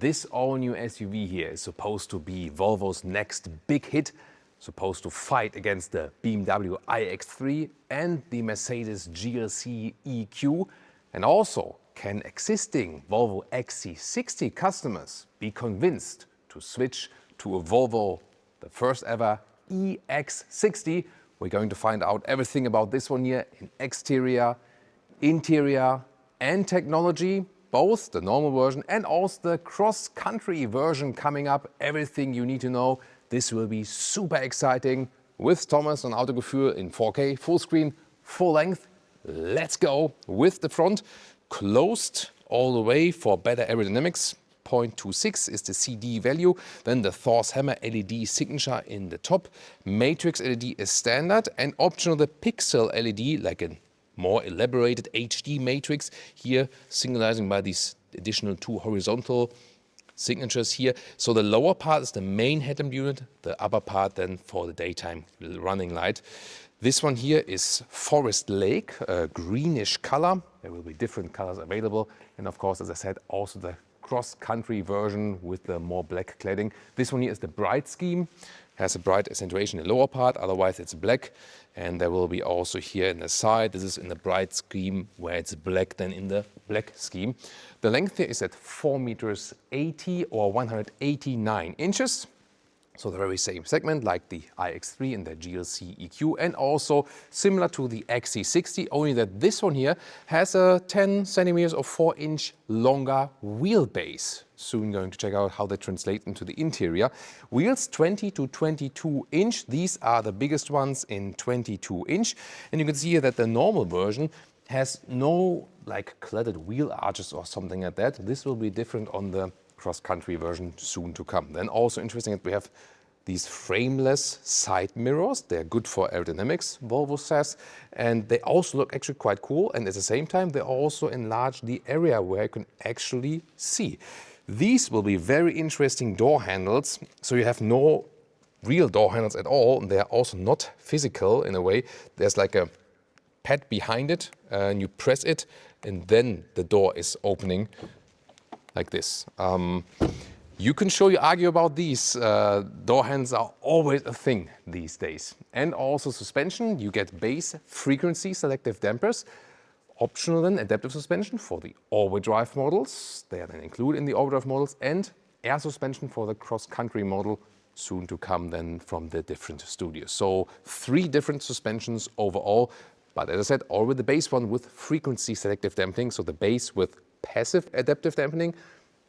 This all-new SUV here is supposed to be Volvo's next big hit, supposed to fight against the BMW iX3 and the Mercedes GLC EQ, and also can existing Volvo XC60 customers be convinced to switch to a Volvo, the first ever EX60. We're going to find out everything about this one here in exterior, interior and technology, both the normal version and also the cross-country version coming up. Everything you need to know. This will be super exciting with Thomas on Autogefühl in 4K, full screen, full length. Let's go with the front closed all the way for better aerodynamics. 0.26 is the CD value, then the Thor's Hammer LED signature in the top. Matrix LED is standard and optional the pixel LED, like a more elaborated HD matrix here, signalizing by these additional 2 horizontal signatures here. So the lower part is the main headlamp unit, the upper part then for the daytime running light. This one here is Forest Lake, a greenish color. There will be different colors available. And of course, as I said, also the cross-country version with the more black cladding. This one here is the bright scheme. Has a bright accentuation in the lower part, otherwise it's black. And there will be also here in the side, this is in the bright scheme where it's black than in the black scheme. The length here is at 4 meters 80 or 189 inches. So the very same segment like the iX3 and the GLC EQ, and also similar to the XC60, only that this one here has a 10 centimeters or 4-inch longer wheelbase. Soon going to check out how they translate into the interior. Wheels 20 to 22 inch. These are the biggest ones in 22 inch. And you can see here that the normal version has no like cladded wheel arches or something like that. This will be different on the cross-country version soon to come. Then also interesting that we have these frameless side mirrors. They're good for aerodynamics, Volvo says, and they also look actually quite cool. And at the same time, they also enlarge the area where you can actually see. These will be very interesting door handles. So you have no real door handles at all. And they are also not physical in a way. There's like a pad behind it and you press it and then the door is opening like this. You can argue about these. Door handles are always a thing these days. And also suspension, you get bass frequency selective dampers. Optional then adaptive suspension for the all-wheel drive models. They are then included in the all-wheel drive models, and air suspension for the cross-country model, soon to come then from the different studios. So 3 different suspensions overall. But as I said, all with the base one with frequency selective damping. So the base with passive adaptive dampening,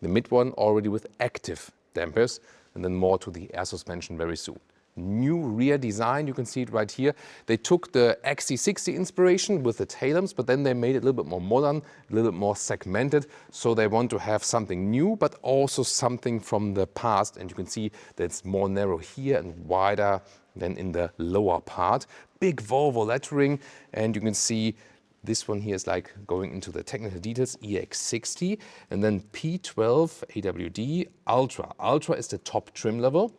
the mid one already with active dampers, and then more to the air suspension very soon. New rear design, you can see it right here. They took the XC60 inspiration with the tail lamps, but then they made it a little bit more modern, a little bit more segmented. So they want to have something new, but also something from the past. And you can see that it's more narrow here and wider than in the lower part. Big Volvo lettering, and you can see this one here is like going into the technical details, EX60, and then P12 AWD Ultra. Ultra is the top trim level.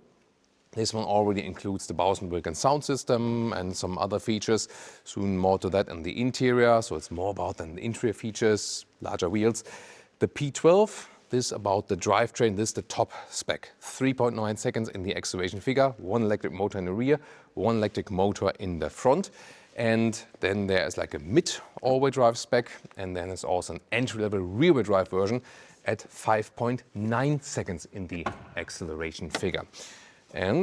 This one already includes the Bose & Wilkins sound system and some other features. Soon more to that in the interior, so it's more about the interior features, larger wheels. The P12, this is about the drivetrain. This is the top spec. 3.9 seconds in the acceleration figure, 1 electric motor in the rear, 1 electric motor in the front. And then there is like a mid all-wheel drive spec, and then there's also an entry-level rear-wheel drive version at 5.9 seconds in the acceleration figure. And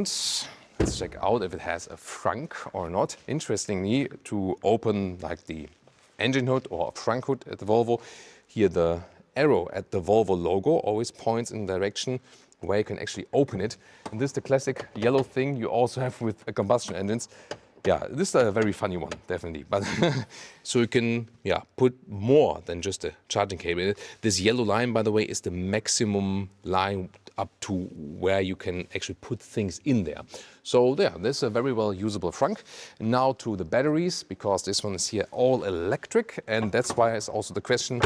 let's check out if it has a frunk or not. Interestingly, to open like the engine hood or front hood at the Volvo, here the arrow at the Volvo logo always points in the direction where you can actually open it. And this is the classic yellow thing you also have with combustion engines. Yeah, this is a very funny one, definitely. But so you can put more than just a charging cable. This yellow line, by the way, is the maximum line up to where you can actually put things in there. So yeah, this is a very well usable frunk. Now to the batteries, because this one is here all electric, and that's why it's also the question,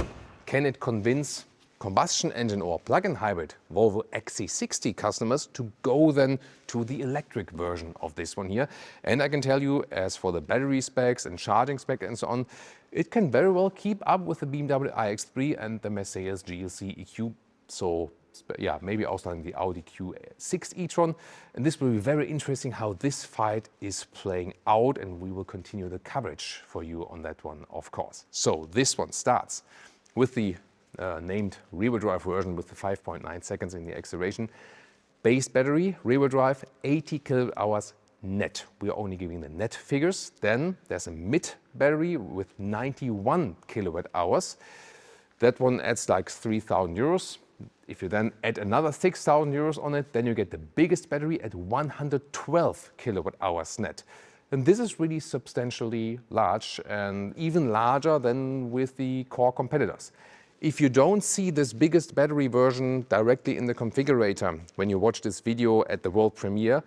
can it convince combustion engine or plug-in hybrid Volvo XC60 customers to go then to the electric version of this one here? And I can tell you, as for the battery specs and charging spec and so on, it can very well keep up with the BMW iX3 and the Mercedes GLC EQ. So yeah, maybe also in the Audi Q6 e-tron. And this will be very interesting how this fight is playing out, and we will continue the coverage for you on that one, of course. So this one starts with the named rear-wheel drive version with the 5.9 seconds in the acceleration. Base battery, rear-wheel drive, 80 kilowatt hours net. We are only giving the net figures. Then there's a mid battery with 91 kilowatt hours. That one adds like 3,000 euros. If you then add another 6,000 euros on it, then you get the biggest battery at 112 kilowatt hours net. And this is really substantially large and even larger than with the core competitors. If you don't see this biggest battery version directly in the configurator when you watch this video at the world premiere,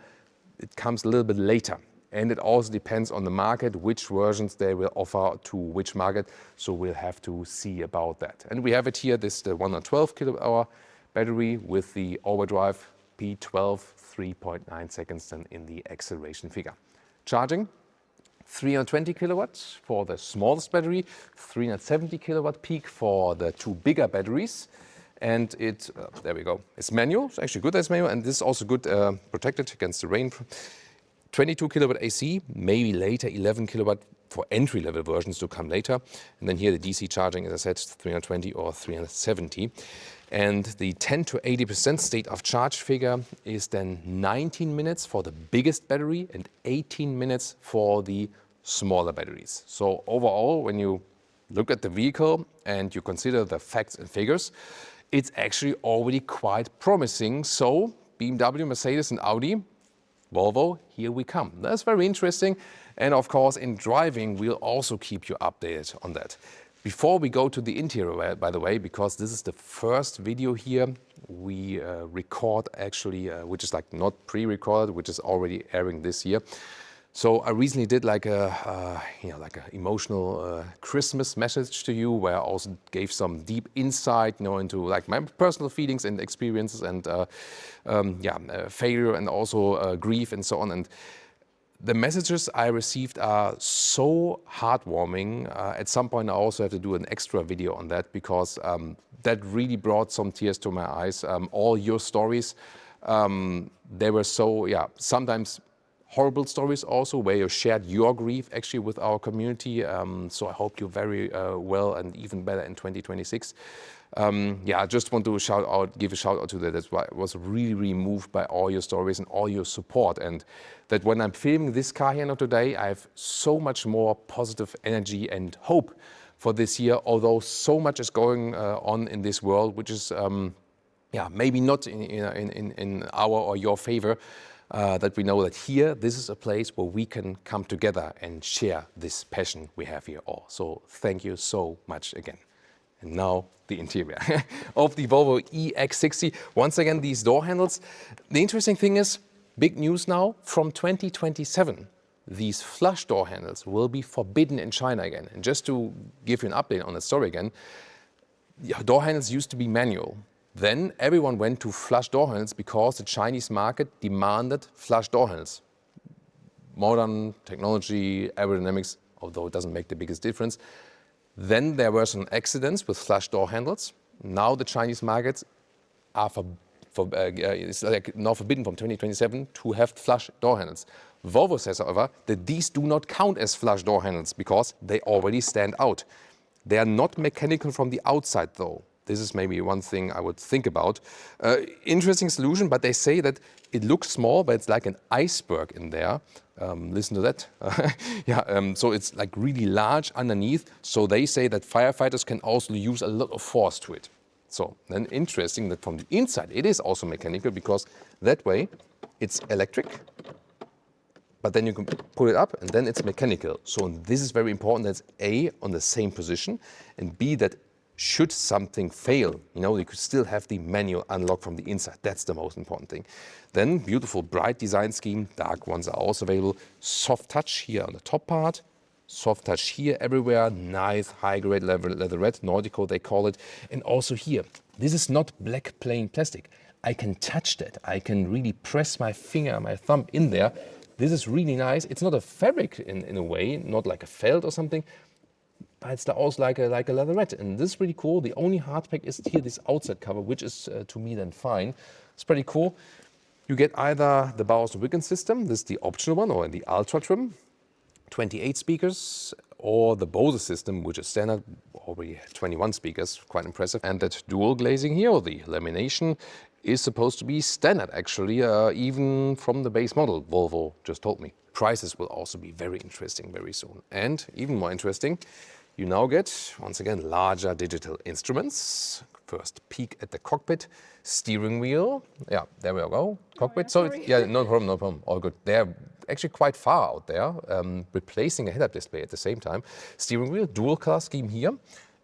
it comes a little bit later. And it also depends on the market, which versions they will offer to which market. So we'll have to see about that. And we have it here, this the 112 kilowatt hour battery with the overdrive P12, 3.9 seconds then in the acceleration figure. Charging, 320 kilowatts for the smallest battery, 370 kilowatt peak for the two bigger batteries. And it, there we go, it's manual, it's actually good as manual, and this is also good protected against the rain. 22 kilowatt AC, maybe later 11 kilowatt for entry-level versions to come later. And then here the DC charging, as I said, 320 or 370. And the 10 to 80% state of charge figure is then 19 minutes for the biggest battery and 18 minutes for the smaller batteries. So overall, when you look at the vehicle and you consider the facts and figures, it's actually already quite promising. So BMW, Mercedes and Audi, Volvo, here we come. That's very interesting. And of course, in driving, we'll also keep you updated on that. Before we go to the interior, by the way, because this is the first video here we record actually, which is like not pre-recorded, which is already airing this year. So I recently did like a, like an emotional Christmas message to you, where I also gave some deep insight, into like my personal feelings and experiences and failure and also grief and so on. And the messages I received are so heartwarming. At some point, I also have to do an extra video on that, because that really brought some tears to my eyes. All your stories, they were so, sometimes horrible stories also, where you shared your grief actually with our community. So I hope you're very well and even better in 2026. I just want to give a shout out to that. That's why I was really, really moved by all your stories and all your support. And that when I'm filming this car here now today, I have so much more positive energy and hope for this year, although so much is going on in this world, which is maybe not in our or your favor. That we know that here, this is a place where we can come together and share this passion we have here all. So thank you so much again. And now the interior of the Volvo EX60. Once again, these door handles. The interesting thing is, big news now, from 2027, these flush door handles will be forbidden in China again. And just to give you an update on the story again, door handles used to be manual. Then everyone went to flush door handles because the Chinese market demanded flush door handles. Modern technology, aerodynamics, although it doesn't make the biggest difference. Then there were some accidents with flush door handles. Now the Chinese markets are it's like now forbidden from 2027 to have flush door handles. Volvo says, however, that these do not count as flush door handles because they already stand out. They are not mechanical from the outside though. This is maybe one thing I would think about. Interesting solution, but they say that it looks small, but it's like an iceberg in there. Listen to that. So it's like really large underneath. So they say that firefighters can also use a lot of force to it. So then interesting that from the inside, it is also mechanical, because that way it's electric, but then you can pull it up and then it's mechanical. So this is very important. That's A, on the same position, and B, that should something fail, you could still have the manual unlock from the inside. That's the most important thing. Then beautiful bright design scheme. Dark ones are also available. Soft touch here on the top part. Soft touch here everywhere. Nice high-grade leatherette, Nordico they call it. And also here, this is not black plain plastic. I can touch that. I can really press my finger, my thumb in there. This is really nice. It's not a fabric in a way, not like a felt or something. but it's also like a leatherette, and this is pretty cool. The only hardpack is here, this outside cover, which is to me then fine. It's pretty cool. You get either the Bowers & Wilkins system, this is the optional one, or in the Ultra trim, 28 speakers, or the Bose system, which is standard, already 21 speakers, quite impressive. And that dual glazing here, or the lamination, is supposed to be standard actually, even from the base model, Volvo just told me. Prices will also be very interesting very soon. And even more interesting, you now get, once again, larger digital instruments. First peek at the cockpit, steering wheel. Yeah, there we go, cockpit. Oh, yeah, So, yeah, no problem, all good. They're actually quite far out there, replacing a head-up display at the same time. Steering wheel, dual color scheme here.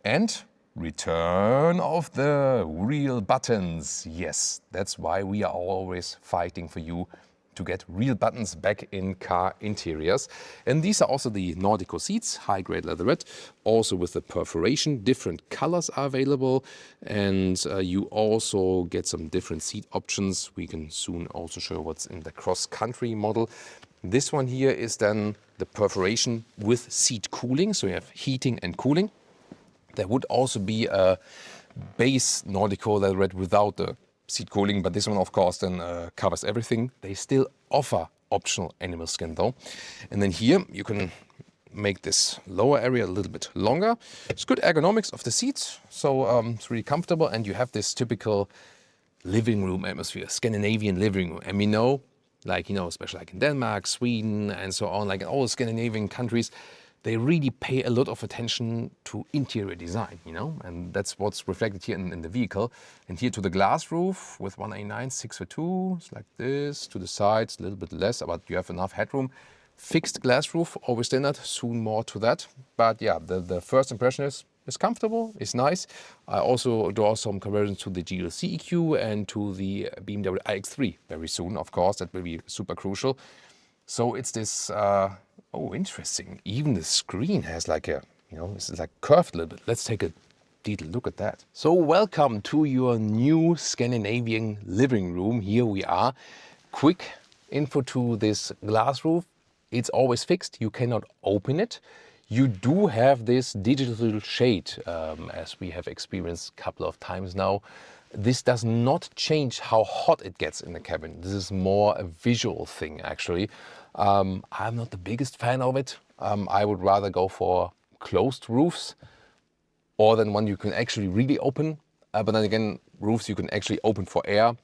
And return of the real buttons. Yes, that's why we are always fighting for you to get real buttons back in car interiors. And these are also the Nordico seats, high-grade leatherette, also with the perforation. Different colors are available, and you also get some different seat options. We can soon also show what's in the cross-country model. This one here is then the perforation with seat cooling, so you have heating and cooling. There would also be a base Nordico leatherette without the seat cooling, but this one of course then covers everything. They still offer optional animal skin though. And then here you can make this lower area a little bit longer. It's good ergonomics of the seats, so it's really comfortable, and you have this typical living room atmosphere, Scandinavian living room. And we know, like, you know, especially like in Denmark, Sweden and so on, like in all the Scandinavian countries, they really pay a lot of attention to interior design, you know, and that's what's reflected here in the vehicle. And here to the glass roof with 189, 6x2, it's like this. To the sides, a little bit less, but you have enough headroom. Fixed glass roof, always standard, soon more to that. But yeah, the first impression is comfortable, it's nice. I also draw some comparisons to the GLC EQ and to the BMW iX3 very soon, of course, that will be super crucial. So it's this, oh, interesting. Even the screen has like a, you know, it's like curved a little bit. Let's take a detailed look at that. So welcome to your new Scandinavian living room. Here we are. Quick info to this glass roof. It's always fixed. You cannot open it. You do have this digital shade, as we have experienced a couple of times now. This does not change how hot it gets in the cabin. This is more a visual thing, actually. I'm not the biggest fan of it. I would rather go for closed roofs, or then one you can actually really open. But then again, roofs you can actually open for air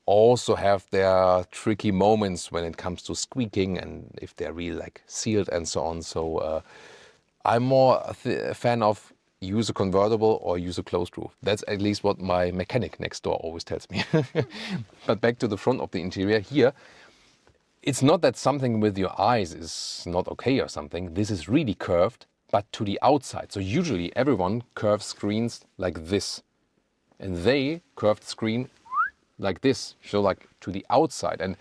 also have their tricky moments when it comes to squeaking and if they're really like sealed and so on. So I'm more a fan of use a convertible or use a closed roof. That's at least what my mechanic next door always tells me. But back to the front of the interior here. It's not that something with your eyes is not okay or something. This is really curved, but to the outside. So usually everyone curves screens like this. And they curved the screen like this, so like to the outside. And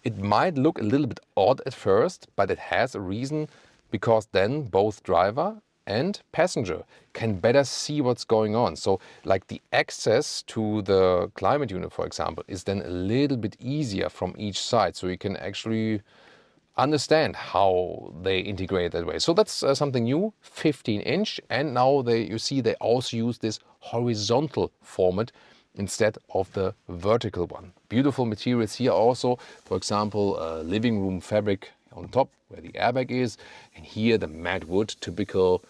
it might look a little bit odd at first, but it has a reason, because then both driver and passenger can better see what's going on. So like the access to the climate unit, for example, is then a little bit easier from each side. So you can actually understand how they integrate that way. So that's something new, 15-inch. And now you see they also use this horizontal format instead of the vertical one. Beautiful materials here also. For example, living room fabric on top where the airbag is. And here the matte wood, typical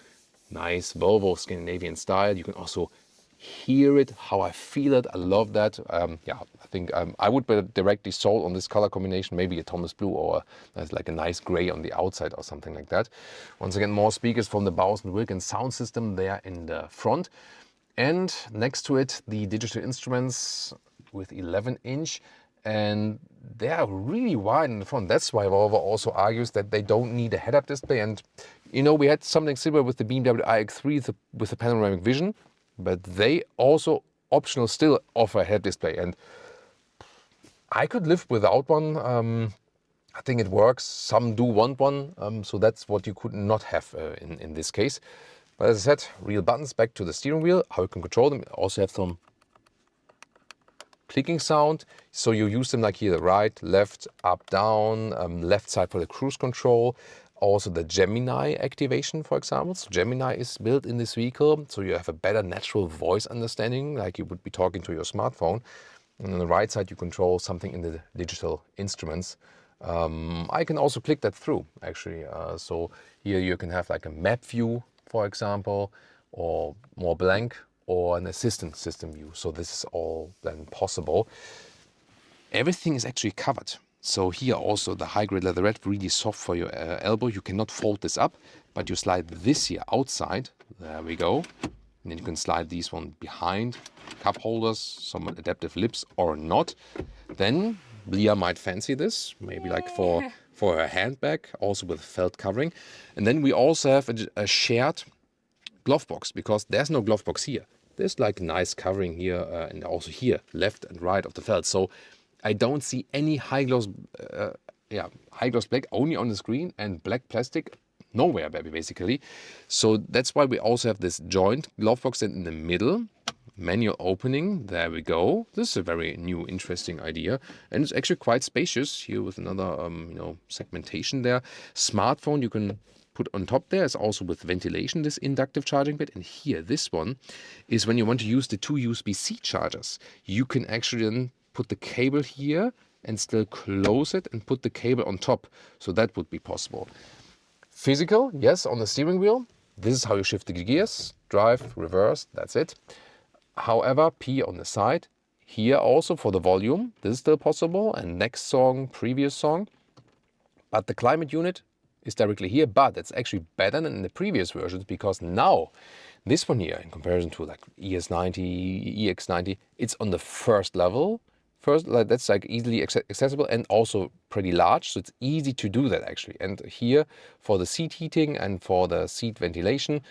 nice Volvo Scandinavian style. You can also hear it, how I feel it. I love that. Yeah, I think I would be directly sold on this color combination, maybe a Thomas Blue or like a nice gray on the outside or something like that. Once again, more speakers from the Bowers & Wilkins sound system there in the front. And next to it, the digital instruments with 11-inch. And they are really wide in the front. That's why Volvo also argues that they don't need a head-up display. And, you know, we had something similar with the BMW iX3 with the panoramic vision. But they also optional still offer a head display. And I could live without one. I think it works. Some do want one. So that's what you could not have in this case. But as I said, real buttons. Back to the steering wheel, how you can control them. Also have some clicking sound. So you use them like here, right, left, up, down, left side for the cruise control. also the Gemini activation, for example. So Gemini is built in this vehicle, so you have a better natural voice understanding, like you would be talking to your smartphone. And on the right side, you control something in the digital instruments. I can also click that through, actually. So here you can have like a map view, for example, or more blank, or an assistant system view. So this is all then possible. Everything is actually covered. So here also the high-grade leatherette, really soft for your elbow. You cannot fold this up, but you slide this here outside. There we go. And then you can slide these one behind. Cup holders, some adaptive lips or not. Then Leah might fancy this, maybe like for her handbag, also with felt covering. And then we also have a shared glove box, because there's no glove box here. There's like nice covering here and also here, left and right of the felt. So I don't see any high gloss black only on the screen, and black plastic nowhere, basically. So that's why we also have this joint glove box in the middle. Manual opening, there we go. This is a very new, interesting idea, and it's actually quite spacious here with another, segmentation there. Smartphone you can put on top there. It's also with ventilation, this inductive charging bit. And here, this one is when you want to use the two USB-C chargers. You can actually then put the cable here and still close it and put the cable on top. So that would be possible. Physical, yes, on the steering wheel. This is how you shift the gears. Drive, reverse, that's it. However, P on the side. Here also for the volume, this is still possible. And next song, previous song. But the climate unit is directly here, but it's actually better than in the previous versions, because now this one here, in comparison to like ES90, EX90, it's on the first level. That's like easily accessible and also pretty large, so it's easy to do that actually. And here for the seat heating and for the seat ventilation,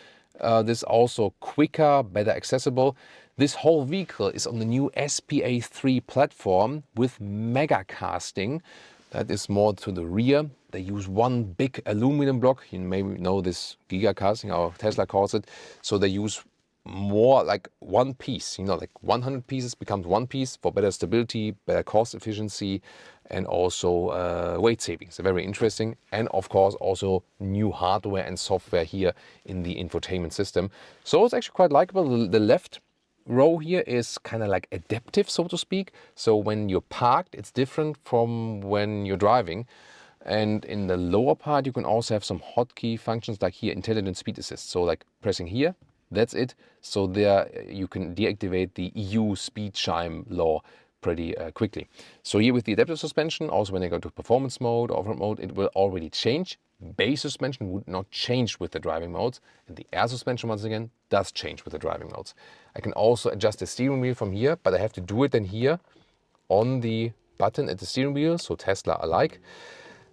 this also quicker, better accessible. This whole vehicle is on the new SPA3 platform with mega casting. That is more to the rear. They use one big aluminum block. You maybe know this giga casting, how Tesla calls it. So they use more like one piece, like 100 pieces becomes one piece for better stability, better cost efficiency, and also weight savings. So very interesting. And of course, also new hardware and software here in the infotainment system. So it's actually quite likable. The left row here is kind of like adaptive, so to speak. So when you're parked, it's different from when you're driving. And in the lower part, you can also have some hotkey functions, like here, intelligent speed assist. So like pressing here, that's it. So there you can deactivate the EU speed chime law pretty quickly. So here with the adaptive suspension, also when I go to performance mode, off-road mode, it will already change. Base suspension would not change with the driving modes. And the air suspension, once again, does change with the driving modes. I can also adjust the steering wheel from here, but I have to do it then here on the button at the steering wheel, so Tesla alike.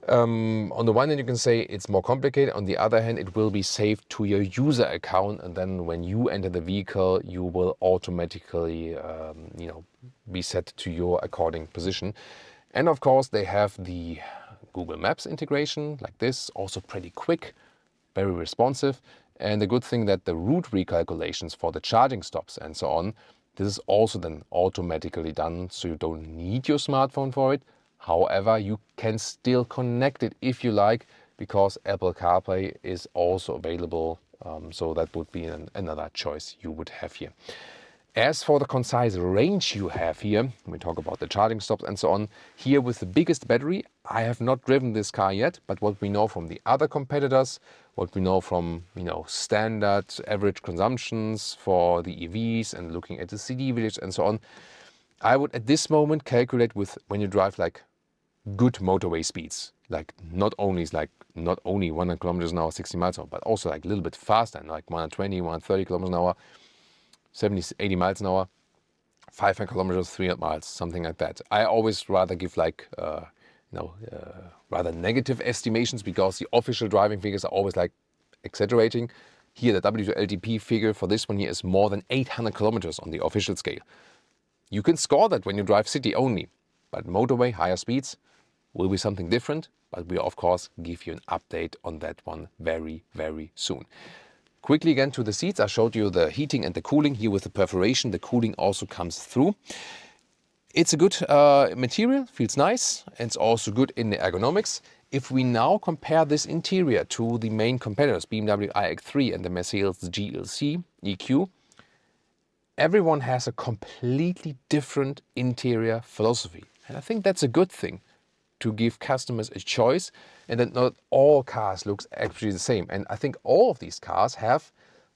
On the one hand, you can say it's more complicated. On the other hand, it will be saved to your user account. And then when you enter the vehicle, you will automatically, be set to your according position. And of course, they have the Google Maps integration like this, also pretty quick, very responsive. And the good thing that the route recalculations for the charging stops and so on, this is also then automatically done. So you don't need your smartphone for it. However, you can still connect it if you like, because Apple CarPlay is also available. So that would be another choice you would have here. As for the concise range you have here, when we talk about the charging stops and so on, here with the biggest battery, I have not driven this car yet, but what we know from the other competitors, what we know from standard average consumptions for the EVs and looking at the CD village and so on, I would at this moment calculate with when you drive like good motorway speeds, like not only 100 kilometers an hour, 60 miles an hour, but also like a little bit faster, like 120, 130 kilometers an hour, 70, 80 miles an hour, 500 kilometers, 300 miles, something like that. I always rather give rather negative estimations, because the official driving figures are always like exaggerating. Here, the W2LTP figure for this one here is more than 800 kilometers on the official scale. You can score that when you drive city only, but motorway, higher speeds will be something different. But we, of course, give you an update on that one very, very soon. Quickly again to the seats. I showed you the heating and the cooling. Here with the perforation, the cooling also comes through. It's a good material, feels nice. And it's also good in the ergonomics. if we now compare this interior to the main competitors, BMW iX3 and the Mercedes GLC EQ, everyone has a completely different interior philosophy. And I think that's a good thing, to give customers a choice, and that not all cars looks actually the same. And I think all of these cars have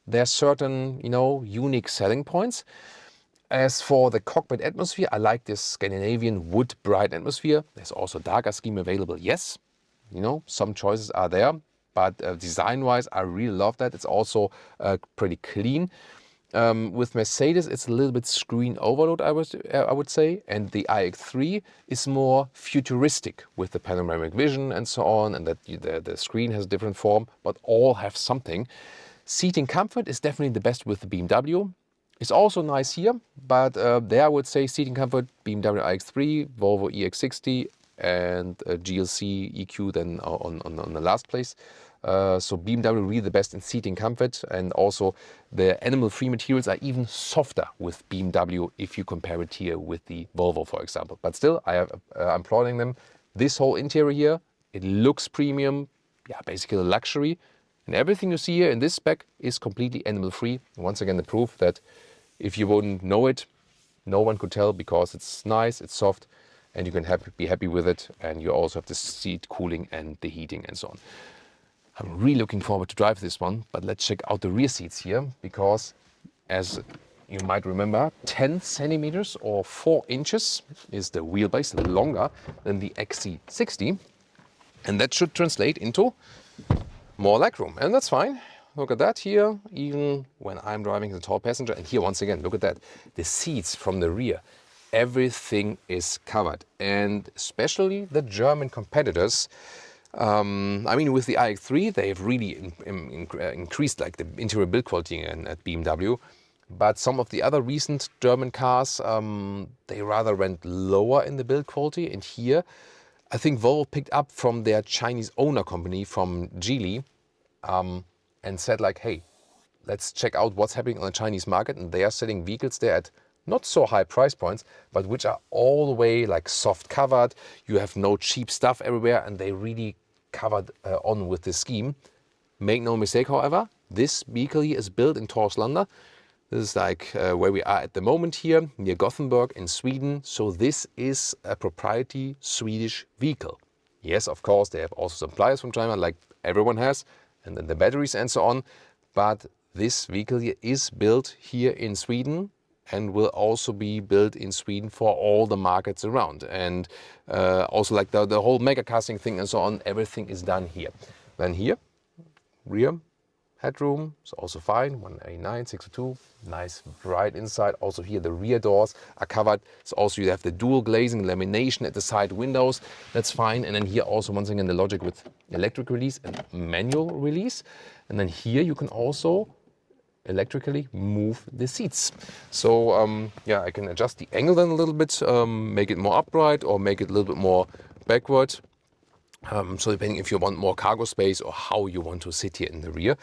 their certain, unique selling points. As for the cockpit atmosphere, I like this Scandinavian wood bright atmosphere. There's also darker scheme available, yes. Some choices are there, but design-wise, I really love that. It's also pretty clean. With Mercedes, it's a little bit screen overload, I would say, and the iX3 is more futuristic with the panoramic vision and so on, and that the screen has a different form, but all have something. Seating comfort is definitely the best with the BMW. It's also nice here, but there I would say seating comfort, BMW iX3, Volvo EX60, and GLC EQ then on the last place. So BMW really the best in seating comfort, and also the animal-free materials are even softer with BMW if you compare it here with the Volvo, for example. But still, I'm applauding them. This whole interior here, it looks premium, basically luxury. And everything you see here in this spec is completely animal-free. Once again, the proof that if you wouldn't know it, no one could tell, because it's nice, it's soft, and you can be happy with it. And you also have the seat cooling and the heating and so on. I'm really looking forward to drive this one, but let's check out the rear seats here, because as you might remember, 10 centimeters or 4 inches is the wheelbase, longer than the XC60. And that should translate into more legroom, and that's fine. Look at that here, even when I'm driving as a tall passenger. And here, once again, look at that. The seats from the rear, everything is covered. And especially the German competitors, with the iX3, they've really increased like the interior build quality at BMW. But some of the other recent German cars, they rather went lower in the build quality. And here, I think Volvo picked up from their Chinese owner company, from Geely, and said like, hey, let's check out what's happening on the Chinese market. And they are selling vehicles there at not so high price points, but which are all the way like soft covered. You have no cheap stuff everywhere, and they really covered on with the scheme. Make no mistake, however, this vehicle here is built in Torslanda. This is like where we are at the moment here, near Gothenburg in Sweden. So this is a proprietary Swedish vehicle. Yes, of course, they have also suppliers from China, like everyone has, and then the batteries and so on. But this vehicle here is built here in Sweden, and will also be built in Sweden for all the markets around. And also like the whole mega casting thing and so on, everything is done here. Then here, rear headroom is also fine, 189, 602, nice bright inside. Also here the rear doors are covered. So also you have the dual glazing lamination at the side windows, that's fine. And then here also once again the logic with electric release and manual release. And then here you can also electrically move the seats. So I can adjust the angle then a little bit, make it more upright or make it a little bit more backward. So depending if you want more cargo space or how you want to sit here in the rear.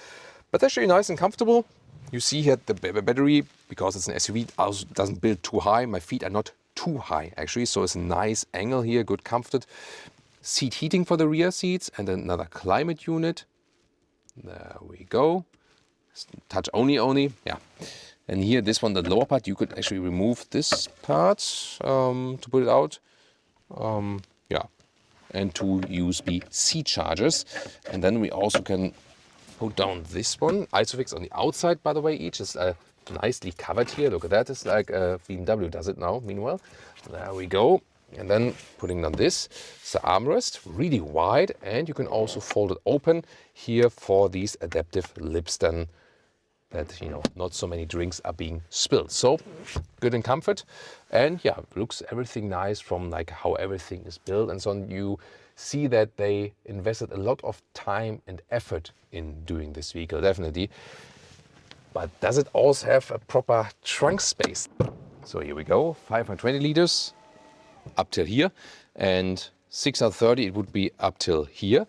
But actually nice and comfortable. You see here the battery, because it's an SUV, also doesn't build too high. My feet are not too high actually, so it's a nice angle here, good comfort. Seat heating for the rear seats, and another climate unit. There we go. Touch only, yeah. And here, this one, the lower part, you could actually remove this part to put it out. And two USB C chargers. And then we also can put down this one. Isofix on the outside, by the way, each is nicely covered here. Look at that, it's like BMW does it now, meanwhile. There we go. And then putting down this, it's the armrest, really wide, and you can also fold it open here for these adaptive lips then, that not so many drinks are being spilled. So good in comfort, and yeah, looks everything nice from like how everything is built and so on. You see that they invested a lot of time and effort in doing this vehicle, definitely. But does it also have a proper trunk space? So here we go, 520 liters up till here, and 630 it would be up till here.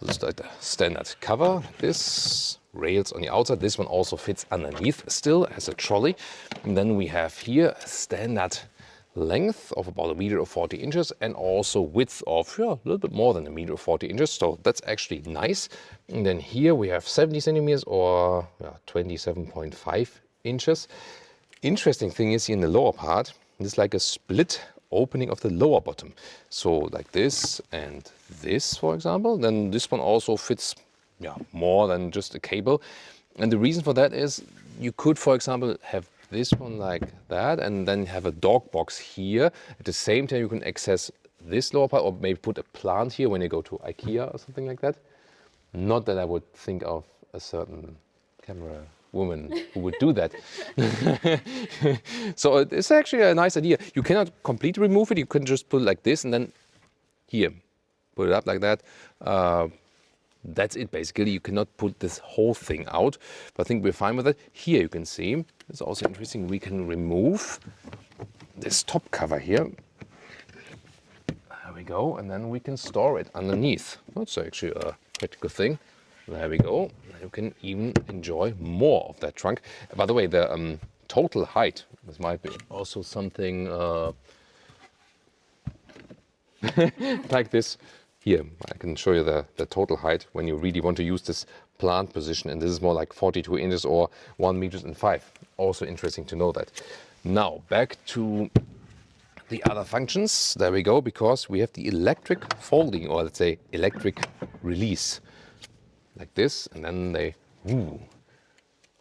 This is like the standard cover, this. Rails on the outside. This one also fits underneath still as a trolley. And then we have here a standard length of about 1 meter or 40 inches and also width of a little bit more than 1 meter or 40 inches. So that's actually nice. And then here we have 70 centimeters or 27.5 inches. Interesting thing is in the lower part, it's like a split opening of the lower bottom. So like this and this, for example, then this one also fits more than just a cable. And the reason for that is you could, for example, have this one like that and then have a dog box here. At the same time, you can access this lower part or maybe put a plant here when you go to IKEA or something like that. Not that I would think of a certain camera woman who would do that. So it's actually a nice idea. You cannot completely remove it. You can just put it like this and then here, put it up like that. That's it basically. You cannot put this whole thing out, but I think we're fine with it. Here you can see, it's also interesting, we can remove this top cover here. There we go, and then we can store it underneath. That's actually a pretty good thing. There we go. You can even enjoy more of that trunk. By the way, the total height, this might be also something like this. Here, I can show you the total height when you really want to use this plant position. And this is more like 42 inches or 1 meter and 5. Also interesting to know that. Now, back to the other functions. There we go, because we have the electric folding, or let's say electric release. Like this, and then they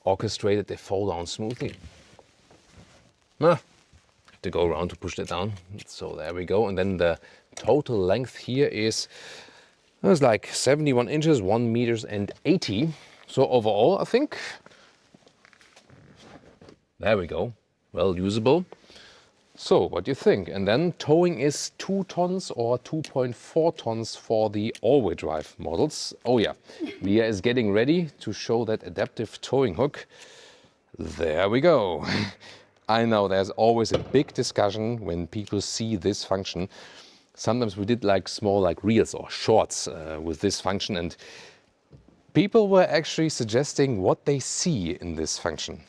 orchestrated, they fall down smoothly. Have to go around to push that down. So there we go. And then the total length here is like 71 inches, 1 meter and 80. So overall, I think, there we go, well usable. So what do you think? And then towing is 2 tons or 2.4 tons for the all-wheel drive models. Oh yeah, Leah is getting ready to show that adaptive towing hook. There we go. I know there's always a big discussion when people see this function. Sometimes we did like small like reels or shorts with this function, and people were actually suggesting what they see in this function.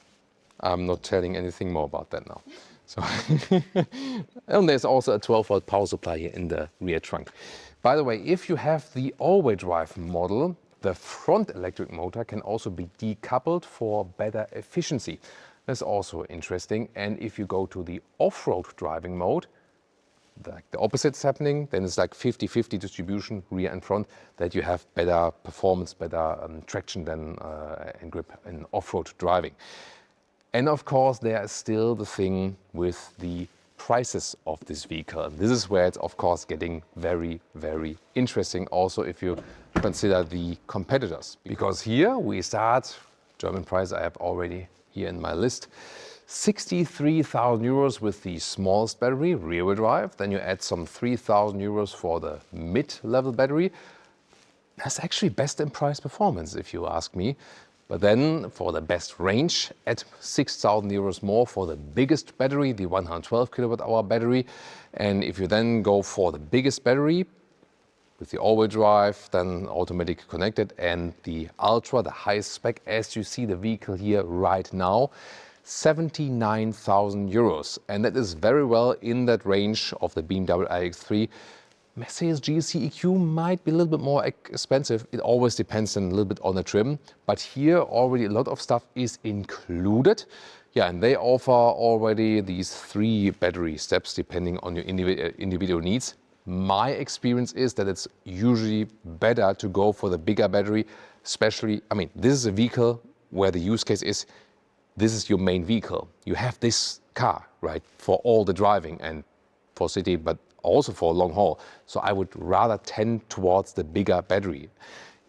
I'm not telling anything more about that now. So and there's also a 12-volt power supply here in the rear trunk. By the way, if you have the all-wheel drive model, the front electric motor can also be decoupled for better efficiency. That's also interesting. And if you go to the off-road driving mode, the opposite's happening, then it's like 50-50 distribution, rear and front, that you have better performance, better traction than and grip in off-road driving. And of course, there is still the thing with the prices of this vehicle. And this is where it's of course getting very, very interesting also if you consider the competitors. Because here we start, German price I have already here in my list, 63,000 euros with the smallest battery, rear-wheel drive. Then you add some 3,000 euros for the mid-level battery. That's actually best in price performance if you ask me. But then for the best range, add 6,000 euros more for the biggest battery, the 112 kilowatt hour battery. And if you then go for the biggest battery with the all-wheel drive, then automatic connected, and the Ultra, the highest spec, as you see the vehicle here right now, 79,000 euros. And that is very well in that range of the BMW iX3. Mercedes GLC EQ might be a little bit more expensive. It always depends a little bit on the trim. But here already a lot of stuff is included. Yeah, and they offer already these 3 battery steps depending on your individual needs. My experience is that it's usually better to go for the bigger battery, especially, I mean, this is a vehicle where the use case is, this is your main vehicle. You have this car, right, for all the driving and for city, but also for long haul. So I would rather tend towards the bigger battery.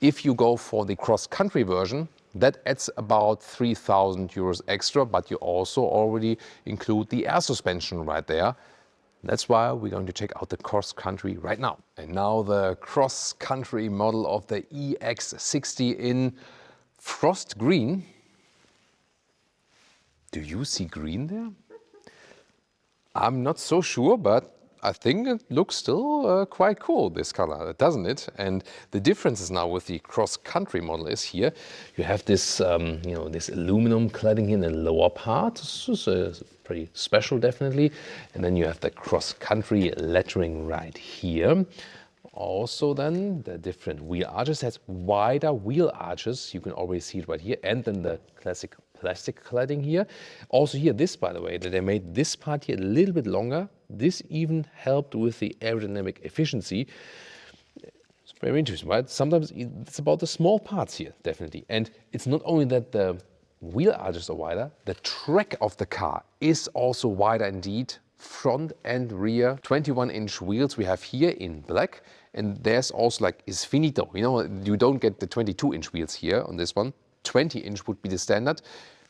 If you go for the cross-country version, that adds about 3,000 euros extra, but you also already include the air suspension right there. That's why we're going to check out the cross-country right now. And now the cross-country model of the EX60 in frost green. Do you see green there? I'm not so sure, but I think it looks still quite cool, this color, doesn't it? And the differences now with the cross-country model is here. You have this, this aluminum cladding in the lower part. This is pretty special, definitely. And then you have the cross-country lettering right here. Also then the different wheel arches has wider wheel arches. You can already see it right here. And then the classic plastic cladding here. Also here, this, by the way, that they made this part here a little bit longer. This even helped with the aerodynamic efficiency. It's very interesting, right? Sometimes it's about the small parts here, definitely. And it's not only that the wheel arches are wider, the track of the car is also wider indeed. Front and rear 21-inch wheels we have here in black. And there's also like is finito. You know, you don't get the 22-inch wheels here on this one. 20-inch would be the standard.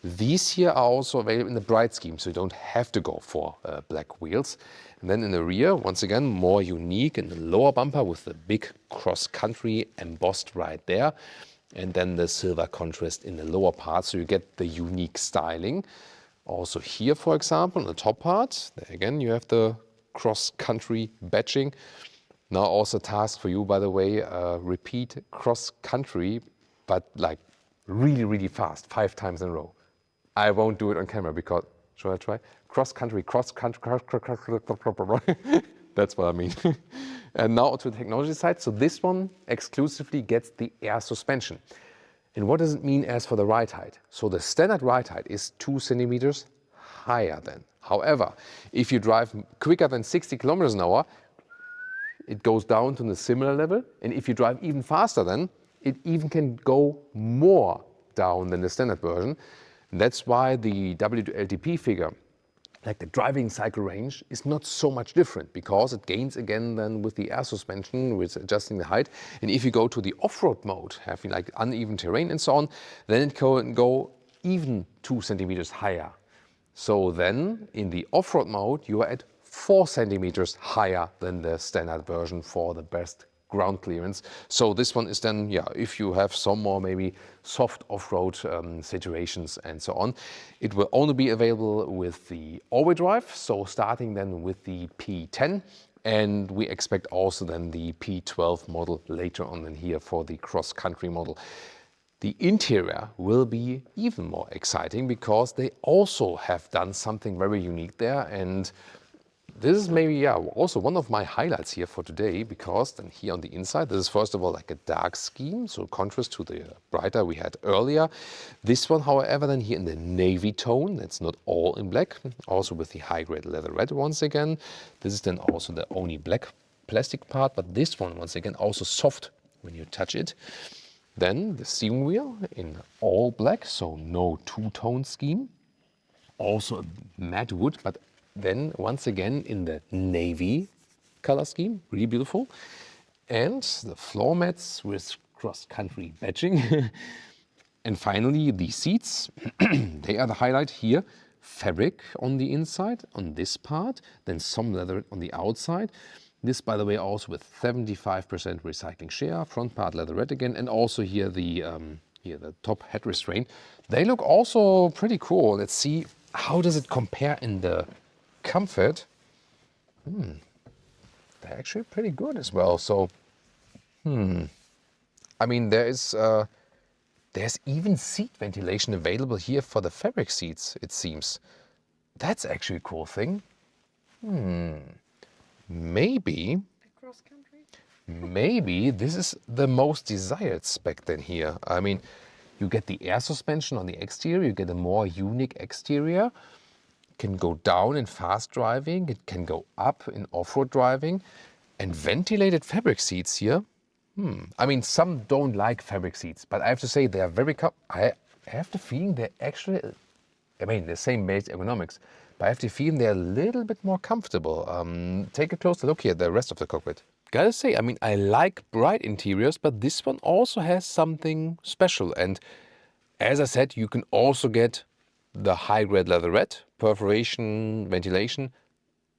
These here are also available in the bright scheme, so you don't have to go for black wheels. And then in the rear, once again, more unique in the lower bumper with the big cross-country embossed right there. And then the silver contrast in the lower part, so you get the unique styling. Also here, for example, on the top part, there again, you have the cross-country badging. Now also task for you, by the way, repeat cross-country, but like really, really fast, 5 times in a row. I won't do it on camera because, shall I try? Cross-country, cross-country, that's what I mean. And now to the technology side. So this one exclusively gets the air suspension. And what does it mean as for the ride height? So the standard ride height is 2 centimeters higher than. However, if you drive quicker than 60 kilometers an hour, it goes down to the similar level. And if you drive even faster then, it even can go more down than the standard version. And that's why the W2LTP figure, like the driving cycle range, is not so much different because it gains again then with the air suspension, with adjusting the height. And if you go to the off-road mode, having like uneven terrain and so on, then it can go even 2 centimeters higher. So then in the off-road mode, you are at 4 centimeters higher than the standard version for the best ground clearance. So this one is then, yeah, if you have some more maybe soft off-road situations and so on. It will only be available with the all-wheel drive, so starting then with the P10, and we expect also then the P12 model later on than here for the cross-country model. The interior will be even more exciting because they also have done something very unique there, and this is maybe, also one of my highlights here for today, because then here on the inside, this is first of all like a dark scheme, so contrast to the brighter we had earlier. This one, however, then here in the navy tone, that's not all in black, also with the high-grade leather red once again. This is then also the only black plastic part, but this one, once again, also soft when you touch it. Then the steering wheel in all black, so no two-tone scheme. Also matte wood, but then once again in the navy color scheme, really beautiful. And the floor mats with cross-country badging. And finally the seats, they are the highlight here. Fabric on the inside, on this part, then some leather on the outside. This, by the way, also with 75% recycling share, front part leather red again, and also here the top head restraint. They look also pretty cool. Let's see, how does it compare in the comfort? They're actually pretty good as well. So, I mean, there's even seat ventilation available here for the fabric seats, it seems. That's actually a cool thing. Maybe this is the most desired spec then here. I mean, you get the air suspension on the exterior, you get a more unique exterior. It can go down in fast driving, it can go up in off-road driving, and ventilated fabric seats here. I mean, some don't like fabric seats, but I have to say they are very I have the feeling they're actually, I mean, the same base ergonomics, but I have the feeling they're a little bit more comfortable. Take a closer look here at the rest of the cockpit. Gotta say, I mean, I like bright interiors, but this one also has something special. And as I said, you can also get the high-grade leather red, perforation, ventilation,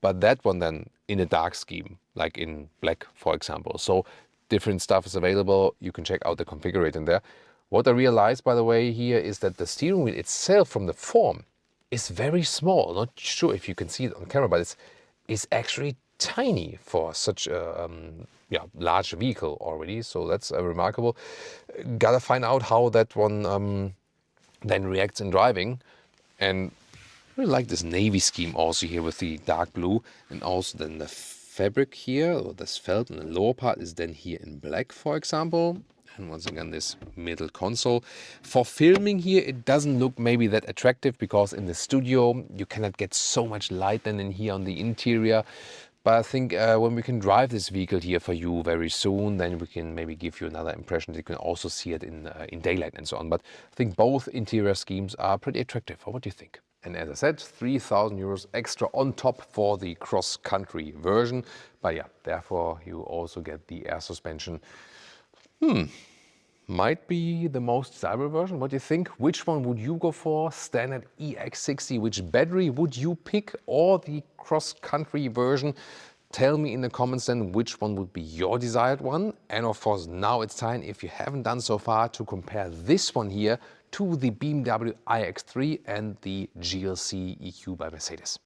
but that one then in a dark scheme, like in black, for example. So different stuff is available. You can check out the configurator in there. What I realized, by the way, here is that the steering wheel itself from the form is very small. Not sure if you can see it on camera, but it's actually tiny for such a large vehicle already. So that's remarkable. Gotta find out how that one then reacts in driving. And I really like this navy scheme also here with the dark blue, and also then the fabric here, or this felt in the lower part is then here in black, for example. And once again, this middle console. For filming here, it doesn't look maybe that attractive because in the studio, you cannot get so much light than in here on the interior. But I think when we can drive this vehicle here for you very soon, then we can maybe give you another impression. You can also see it in daylight and so on. But I think both interior schemes are pretty attractive. What do you think? And as I said, 3,000 euros extra on top for the cross-country version. But yeah, therefore you also get the air suspension. Might be the most desirable version. What do you think? Which one would you go for? Standard EX60? Which battery would you pick? Or the cross-country version? Tell me in the comments then which one would be your desired one. And of course, now it's time, if you haven't done so far, to compare this one here to the BMW iX3 and the GLC EQ by Mercedes.